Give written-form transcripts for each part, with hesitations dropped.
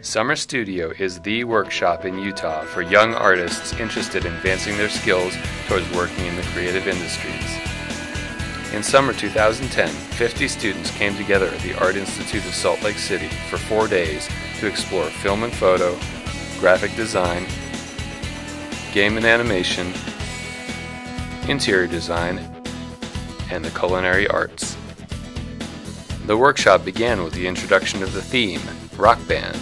Summer Studio is the workshop in Utah for young artists interested in advancing their skills towards working in the creative industries. In summer 2010, 50 students came together at the Art Institute of Salt Lake City for 4 days to explore film and photo, graphic design, game and animation, interior design, and the culinary arts. The workshop began with the introduction of the theme, Rock Band.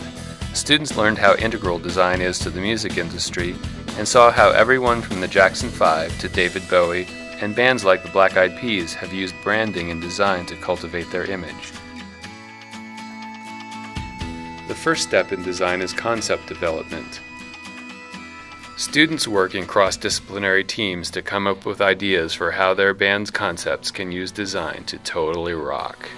Students learned how integral design is to the music industry and saw how everyone from the Jackson 5 to David Bowie and bands like the Black Eyed Peas have used branding and design to cultivate their image. The first step in design is concept development. Students work in cross-disciplinary teams to come up with ideas for how their band's concepts can use design to totally rock.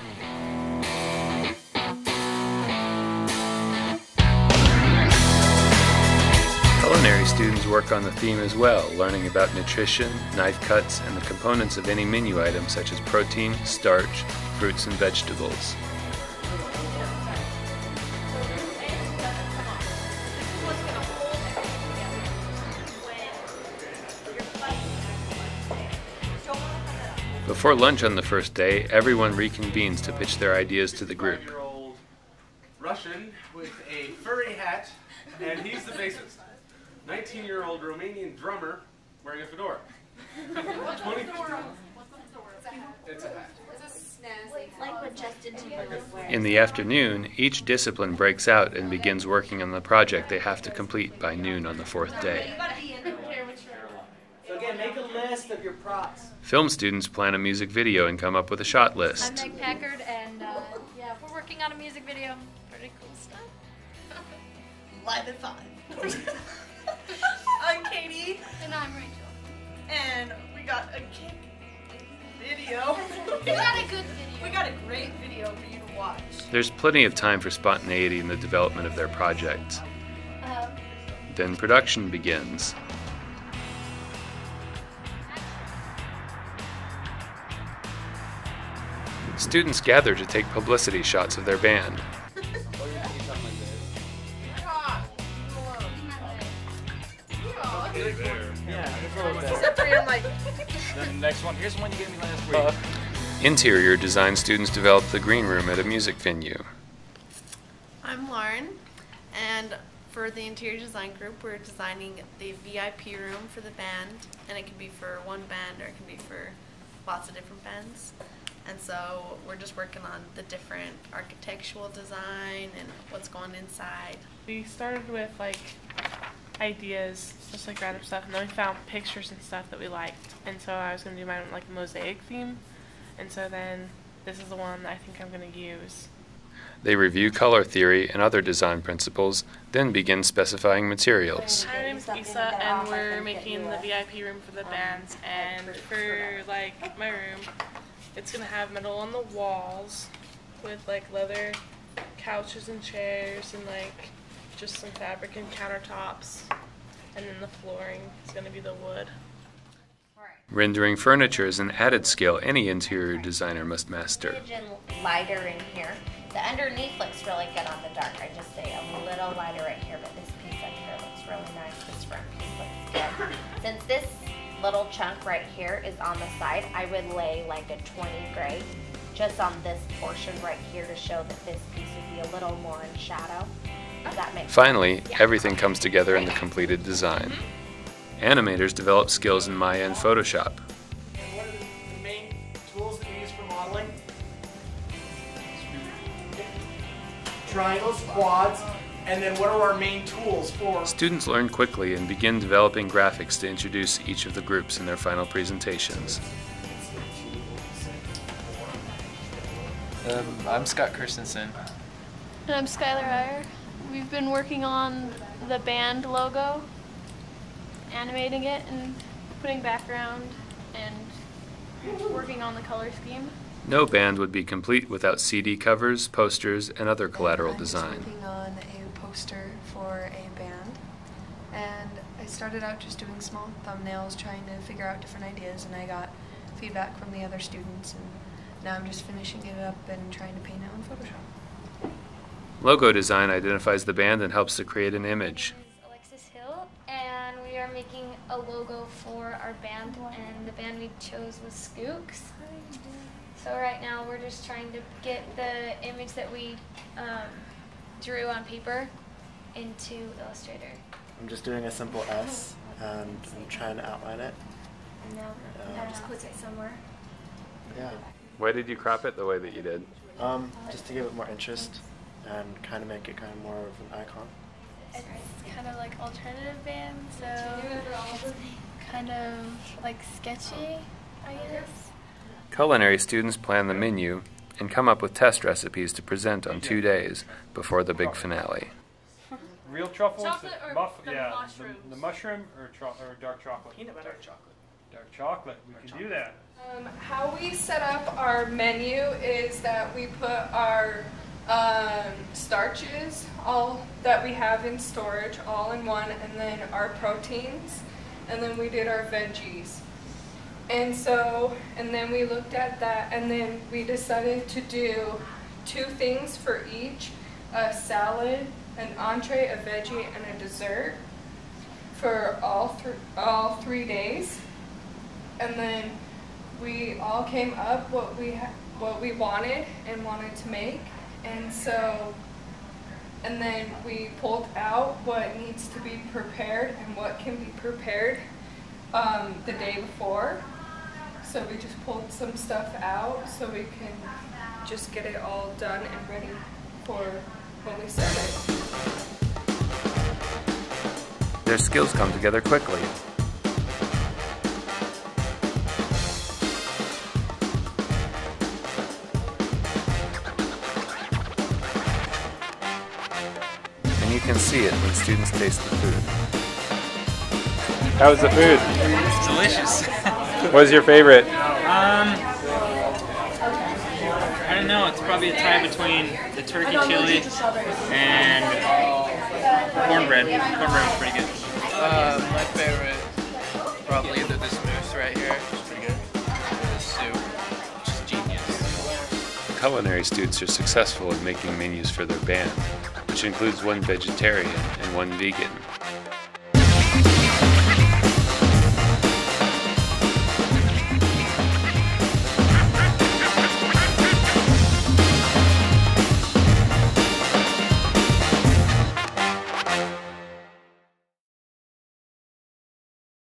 Culinary students work on the theme as well, learning about nutrition, knife cuts, and the components of any menu item such as protein, starch, fruits, and vegetables. Before lunch on the first day, everyone reconvenes to pitch their ideas to the group. 25-year-old Russian with a furry hat, and he's the bassist. 19-year-old Romanian drummer wearing a fedora. 20. It's a hat. Like what Justin Timberlake wears. In the afternoon, each discipline breaks out and begins working on the project they have to complete by noon on the fourth day. So again, make a list of your props. Film students plan a music video and come up with a shot I'm list. Meg Packard, and yeah, we're working on a music video. Pretty cool stuff. Live at 5. I'm Katie, And I'm Rachel. and we got a kick video. We got a good video. We got a great video for you to watch. There's plenty of time for spontaneity in the development of their projects. Then production begins. Students gather to take publicity shots of their band. Then the next one, here's the one you gave me last week. Interior design students develop the green room at a music venue. I'm Lauren, and for the interior design group, we're designing the VIP room for the band, and it can be for one band or it can be for lots of different bands. And so we're just working on the different architectural design and what's going inside. We started with like ideas, just like random stuff, and then we found pictures and stuff that we liked. And so I was going to do mine like a mosaic theme, and so then this is the one I think I'm going to use. They review color theory and other design principles, then begin specifying materials. My name's Lisa, and we're making the VIP room for the bands. And for like my room, it's going to have metal on the walls with like leather couches and chairs and like just some fabric and countertops, and then the flooring is going to be the wood. Rendering furniture is an added skill any interior designer must master. And lighter in here. The underneath looks really good on the dark. I just say a little lighter right here, but this piece up here looks really nice. This front piece looks good. Since this little chunk right here is on the side, I would lay like a 20 gray just on this portion right here to show that this piece would be a little more in shadow. Does that make sense? Finally, Yeah. everything comes together in the completed design. Animators develop skills in Maya and Photoshop. And what are the main tools that we use for modeling? Triangles, quads, and then what are our main tools for? Students learn quickly and begin developing graphics to introduce each of the groups in their final presentations. I'm Scott Christensen. And I'm Skylar Iyer. We've been working on the band logo, animating it and putting background and working on the color scheme. No band would be complete without CD covers, posters, and other collateral design. I'm working on a poster for a band, and I started out just doing small thumbnails, trying to figure out different ideas, and I got feedback from the other students, and now I'm just finishing it up and trying to paint it on Photoshop. Logo design identifies the band and helps to create an image. Alexis Hill, and we are making a logo for our band, and the band we chose was Skooks. So right now we're just trying to get the image that we drew on paper into Illustrator. I'm just doing a simple S, and I'm trying to outline it. And now just puts it somewhere. Yeah. Why did you crop it the way that you did? Just to give it more interest and kind of make it kind of more of an icon. It's kind of like alternative band, so it's kind of like sketchy, I guess. Culinary students plan the menu and come up with test recipes to present on 2 days before the big finale. Real truffles? Chocolate or the mushrooms? The mushroom or dark chocolate? Peanut butter chocolate. Dark chocolate. We can do that. How we set up our menu is that we put our starches, all that we have in storage, all in one, and then our proteins, and then we did our veggies. And so, and then we looked at that, and then we decided to do 2 things for each: a salad, an entree, a veggie, and a dessert for all 3 days. And then we all came up what we wanted and wanted to make, and so, and then we pulled out what needs to be prepared and what can be prepared the day before. So we just pulled some stuff out so we can just get it all done and ready for when we start it. Their skills come together quickly. And you can see it when students taste the food. How was the food? It's delicious. What was your favorite? I don't know. It's probably a tie between the turkey chili and cornbread. Cornbread was pretty good. My favorite, probably either this mousse right here, which is pretty good, or this soup, which is genius. Culinary students are successful in making menus for their band, which includes 1 vegetarian and 1 vegan.